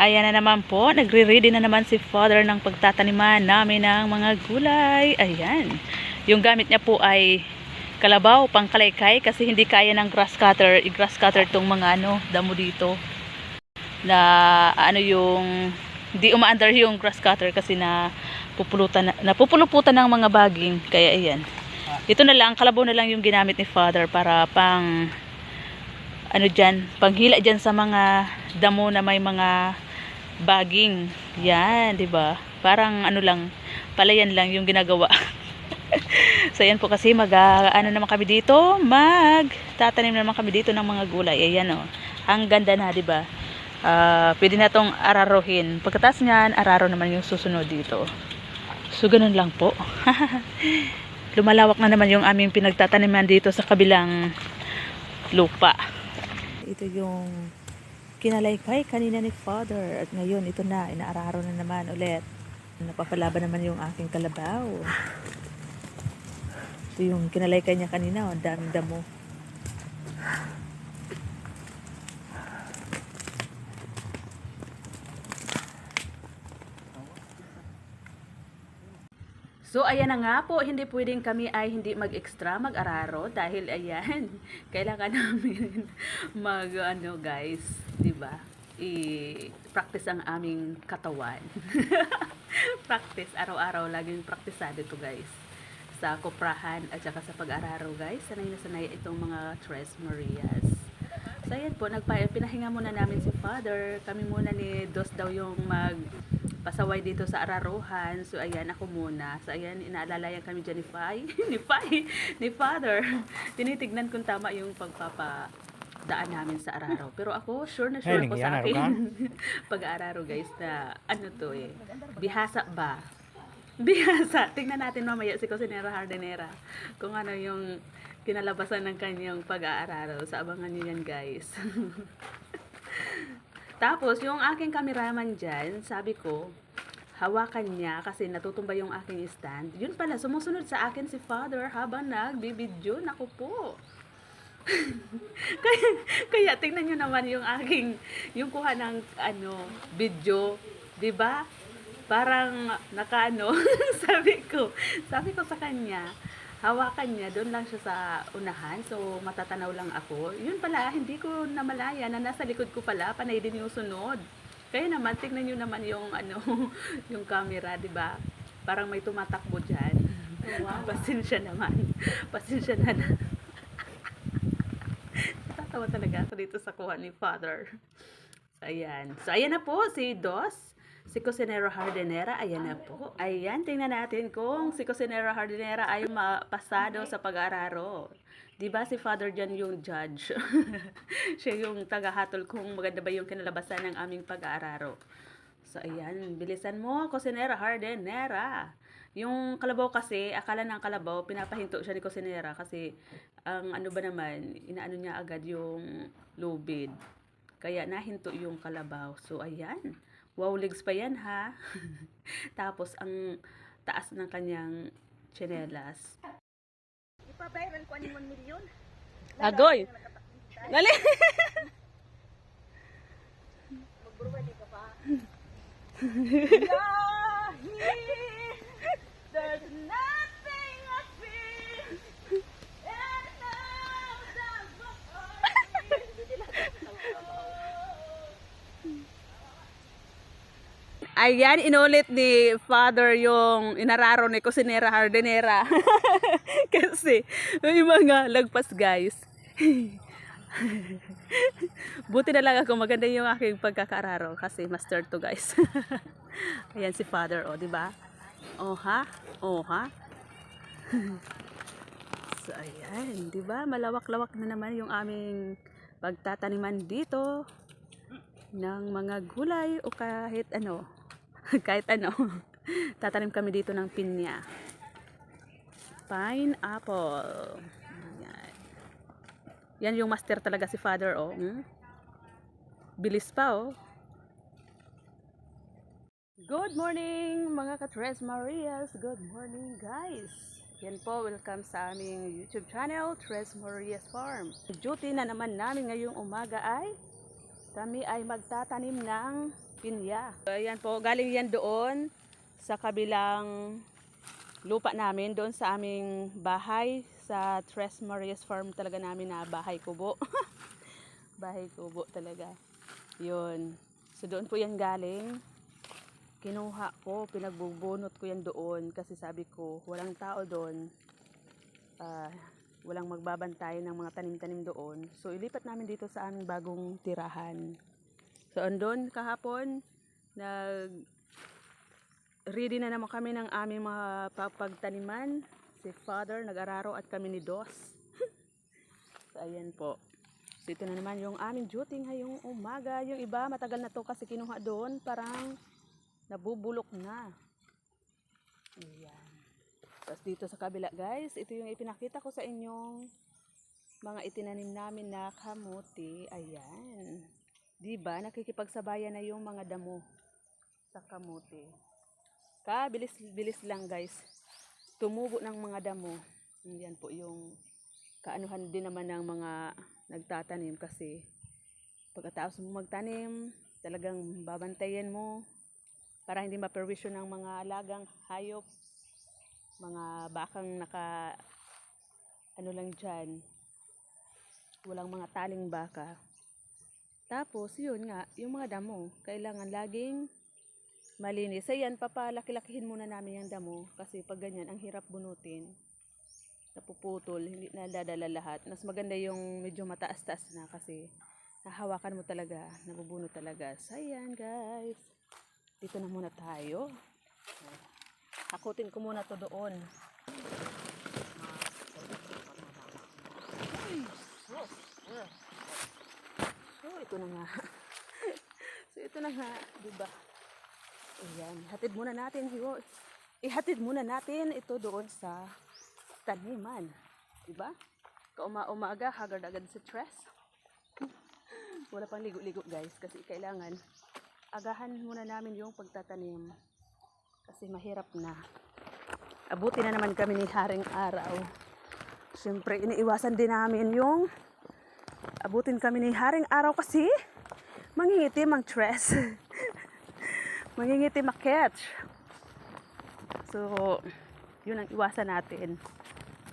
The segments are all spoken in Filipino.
Ayan na naman po, nagre-ready na naman si Father ng pagtataniman namin ng mga gulay. Ayan. Yung gamit niya po ay kalabaw, pangkalaykay kasi hindi kaya ng grass cutter. I-grass cutter tong mga damo dito. Na yung hindi umaandar yung grass cutter kasi napupuluputan ng mga baging. Kaya ayan. Ito na lang, kalabaw na lang yung ginamit ni Father para pang panghila dyan sa mga damo na may mga baging. Yan, 'di ba? Parang palayan lang yung ginagawa. So yan po kasi naman kami dito, tatanim naman kami dito ng mga gulay. Ayan oh. Ang ganda na, 'di ba? Pwede na tong araruhin. Pagkatapos niyan, araro naman yung susunod dito. So ganun lang po. Lumalawak na naman yung aming pinagtataniman dito sa kabilang lupa. Ito yung kinalaykay kanina ni Father at ngayon ito na, inaararo na naman ulit. Napapalaban naman yung aking kalabaw. Ito yung kinalaykay niya kanina, ang daming damo. So ayan na nga po, hindi pwedeng kami ay hindi mag-extra, mag-araro dahil ayan, kailangan namin guys, 'di ba? I-practice ang aming katawan. Practice araw-araw, laging praktisado to guys. Sa koprahan at saka sa pag-araro guys, sanay na sanay itong mga Tres Marias. So ayan po, pinahinga muna namin si Father. Kami muna ni Dos daw yung pasaway dito sa araruhan. So ayan, ako muna. So ayan, inaalalayan kami dyan ni Father. Tinitignan kung tama yung pagpapadaan namin sa araro. Pero ako, sure na sure ako sa akin. Pag-aararo guys na bihasa ba? Bihasa. Tingnan natin mamaya si Cocinera Hardenera kung ano yung kinalabasan ng kanyang pag-aararo. Sa abangan nyo yan guys. Tapos, yung aking cameraman dyan, sabi ko, hawakan niya kasi natutumba yung aking stand. Yun pala, sumusunod sa akin si Father habang nagbibidyo. Naku po. kaya tingnan nyo naman yung yung kuha ng video. 'Di ba? Parang sabi ko sa kanya, hawakan niya, doon lang siya sa unahan, so matatanaw lang ako. Yun pala, hindi ko namalaya na nasa likod ko pala, panay din yung sunod. Kaya naman, tignan nyo naman yung yung camera, di ba? Parang may tumatakbo dyan. Wow. Pasensya na. Tatawa talaga ako dito sa kuha ni Father. So ayan na po, si Dos. Si Cocinera Hardenera, ayan na po. Ayan, tingnan natin kung si Cocinera Hardenera ay mapasado sa pag-araro. Diba si Father dyan yung judge? Siya yung tagahatol kung maganda ba yung kinalabasan ng aming pag-araro. So ayan, bilisan mo, Cocinera Hardenera. Yung kalabaw kasi, akala ng kalabaw, pinapahinto siya ni Cocinera kasi ang inaano niya agad yung lubid. Kaya nahinto yung kalabaw. So ayan. Wow, legs pa yan ha. Tapos ang taas ng kanyang tsinelas. Ipabayaran ko 1 milyon. Agoy! Dali! Magburuwa di ka pa. There's nothing I feel. And now that's what I Ayan, inulit ni Father yung inararo ni Cocinera Hardenera. Kasi may mga lagpas guys. Buti na lang ako, maganda yung aking pagkakaararo kasi master to guys. Ayan si Father, di ba? Oha. So ayan, di ba? Malawak-lawak na naman yung aming pagtataniman dito ng mga gulay o kahit ano. Tatanim kami dito ng pinya. Pineapple. Yan yung master talaga si Father, Bilis pa, Good morning, mga ka-Tres Marias. Good morning, guys. Yan po, welcome sa aming YouTube channel, Tres Marias Farm. Duty na naman namin ngayong umaga ay kami ay magtatanim ng pinya. Ayan po, galing yan doon sa kabilang lupa namin, doon sa aming bahay, sa Tres Marias Farm talaga namin na bahay kubo. Bahay kubo talaga. Yun. So doon po yan galing. Kinuha ko, pinagbubunot ko yan doon kasi sabi ko, walang tao doon. Walang magbabantay ng mga tanim-tanim doon. So ilipat namin dito sa aming bagong tirahan. So andun kahapon, ready na naman kami ng aming mga pagtaniman. Si Father nag-araro at kami ni Dos. So ayan po. So ito na naman yung aming duty ngayong umaga. Yung iba matagal na to kasi kinuha doon, parang nabubulok na. Ayan. Tapos dito sa kabila guys, ito yung ipinakita ko sa inyong mga itinanim namin na kamuti. Ayan. Diba, nakikipagsabayan na yung mga damo sa kamuti. Bilis lang guys. Tumubo ng mga damo. Yan po yung kaanuhan din naman ng mga nagtatanim kasi pagkatapos mo magtanim, talagang babantayan mo para hindi maperwisyo ng mga alagang hayop, mga bakang ano lang dyan, walang mga taling baka. Tapos yun nga, yung mga damo kailangan laging malinis. Ayan, papalaki-lakihin muna namin yung damo kasi pag ganyan ang hirap bunutin, napuputol, hindi nadadala lahat. Mas maganda yung medyo mataas-taas na kasi nahawakan mo talaga, nabubunot talaga. So ayan guys, dito na muna tayo. Hakutin ko muna to doon. So ito na nga. So ito na nga, diba? Ayan, ihatid muna natin ito doon sa taniman. Diba? Umaga, hagard agad sa stress. Wala pang ligo-ligo guys kasi kailangan agahan muna namin yung pagtatanim. Kasi mahirap na. Abuti na naman kami ni Haring Araw. Siyempre, iniiwasan din namin yung abutin kami ni Haring Araw kasi mangingitim ang stress. Mangingitim maketch. So, yun ang iwasan natin.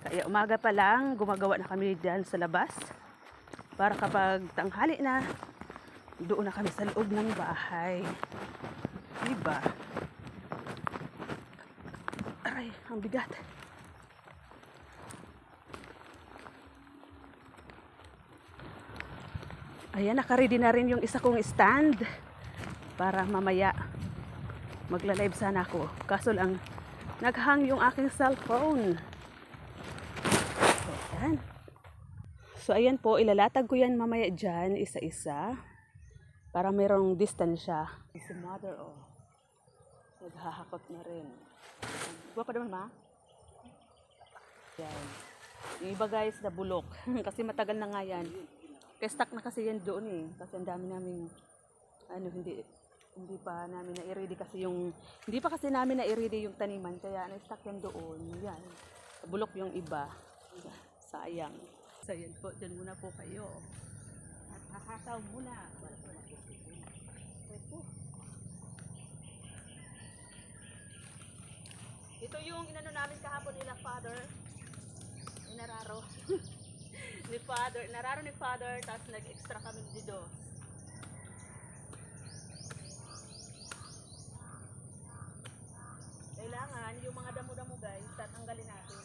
Kaya umaga pa lang, gumagawa na kami dyan sa labas. Para kapag tanghali na, doon na kami sa loob ng bahay. Diba? Aray, ang bigat. Ayan, nakaready na rin yung isa kong stand. Para mamaya magla-live sana ako. Kaso lang, naghang yung aking cellphone. So, ayan. So, ayan po, ilalatag ko yan mamaya dyan, isa-isa. Para mayroong distansya. Si mother, oh. Naghahakot na rin. Buwa pa naman, ma? Yan. Yung iba guys, nabulok. Kasi matagal na nga yan. Kaya stuck na kasi yan doon eh. Kasi ang dami naming, hindi pa namin na-i-ready kasi hindi pa kasi namin na-i-ready yung taniman. Kaya na-stuck yan doon. Yan. Nabulok yung iba. Sayang. So yan po, dyan muna po kayo. At hahataw muna. Ito yung inano namin kahapon nila Father. Inararo. Nararo ni Father, tapos nag-extra kami dito. Kailangan yung mga damo-damo guys, tatanggalin natin.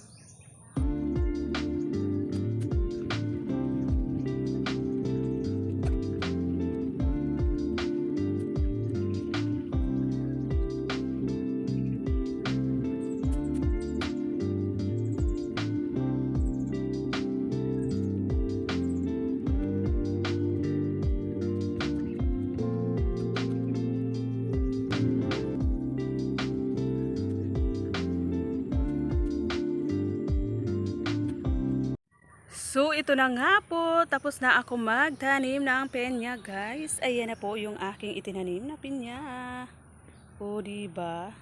So, ito na nga po. Tapos na ako magtanim ng pinya, guys. Ayan na po yung aking itinanim na pinya. O, diba?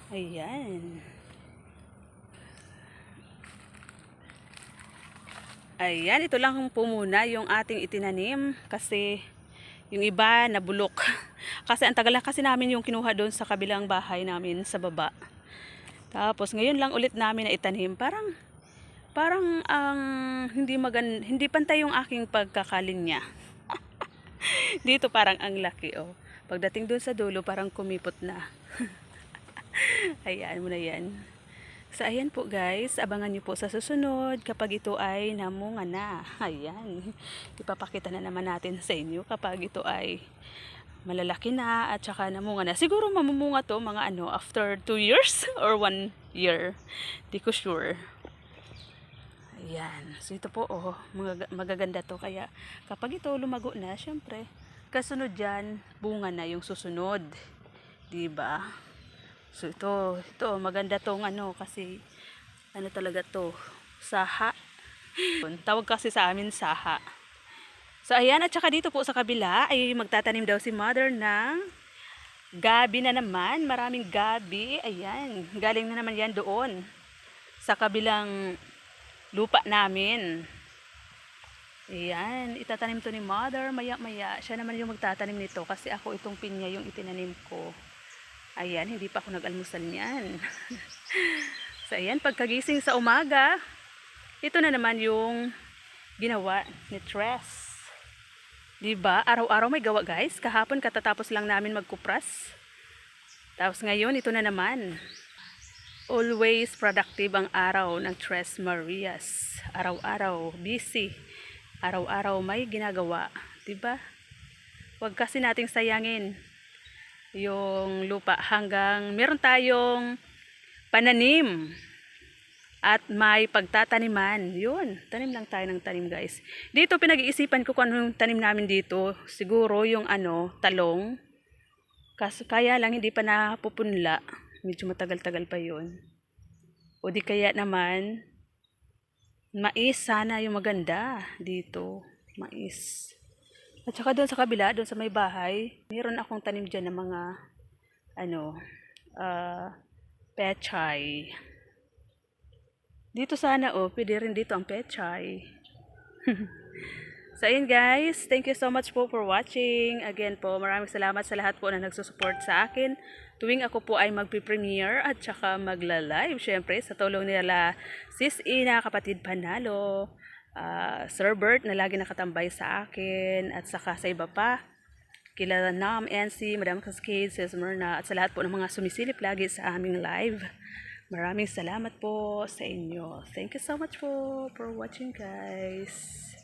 Ayan. Ayan, ito lang po muna yung ating itinanim. Kasi, Yung iba nabulok. Kasi ang tagal na kasi namin yung kinuha doon sa kabilang bahay namin sa baba. Tapos ngayon lang ulit namin na itanim. Parang ang hindi pantay yung aking pagkakalinya. Dito parang ang laki, oh. Pagdating doon sa dulo parang kumipot na. Ayan mo na yan. So ayan po guys, abangan nyo po sa susunod kapag ito ay namunga na. Ayan, ipapakita na naman natin sa inyo kapag ito ay malalaki na at saka namunga na. Siguro mamumunga to mga after 2 years or 1 year. Di ko sure. Ayan, so ito po magaganda to. Kaya kapag ito lumago na, syempre, kasunod dyan, bunga na yung susunod. Diba? So ito maganda tong kasi talaga to, saha. Tawag kasi sa amin saha. So ayan, at saka dito po sa kabila ay magtatanim daw si mother ng gabi na naman. Maraming gabi. Ayan, galing na naman yan doon sa kabilang lupa namin. Ayan, itatanim to ni mother maya-maya. Siya naman yung magtatanim nito kasi ako itong pinya yung itinanim ko. Ayan, hindi pa ako nag-almusal niyan. So, ayan, pagkagising sa umaga, ito na naman yung ginawa ni Tres. Diba? Araw-araw may gawa, guys. Kahapon, katatapos lang namin magkupras. Tapos ngayon, ito na naman. Always productive ang araw ng Tres Marias. Araw-araw, busy. Araw-araw may ginagawa. Diba? Huwag kasi nating sayangin yung lupa hanggang meron tayong pananim at may pagtataniman. Yun, tanim lang tayo ng tanim, guys. Dito pinag-iisipan ko kung anong tanim namin dito. Siguro yung talong. Kaya lang hindi pa napupunla. Medyo matagal-tagal pa yun. O di kaya naman mais, sana yung maganda dito. Mais. At saka doon sa kabila, doon sa may bahay, mayroon akong tanim dyan ng mga, pechay. Dito sana, pwede rin dito ang pechay. So, ayun guys, thank you so much po for watching. Again po, maraming salamat sa lahat po na nagsusupport sa akin. Tuwing ako po ay magpi-premiere at saka magla-live, syempre, sa tulong nila Sis Ina, kapatid Panalo, Sir Bert na lagi nakatambay sa akin at saka sa iba pa, kila Nam, NC, Madam Cascade, Sis Myrna at sa lahat po ng mga sumisilip lagi sa aming live. Maraming salamat po sa inyo. Thank you so much po for watching, guys.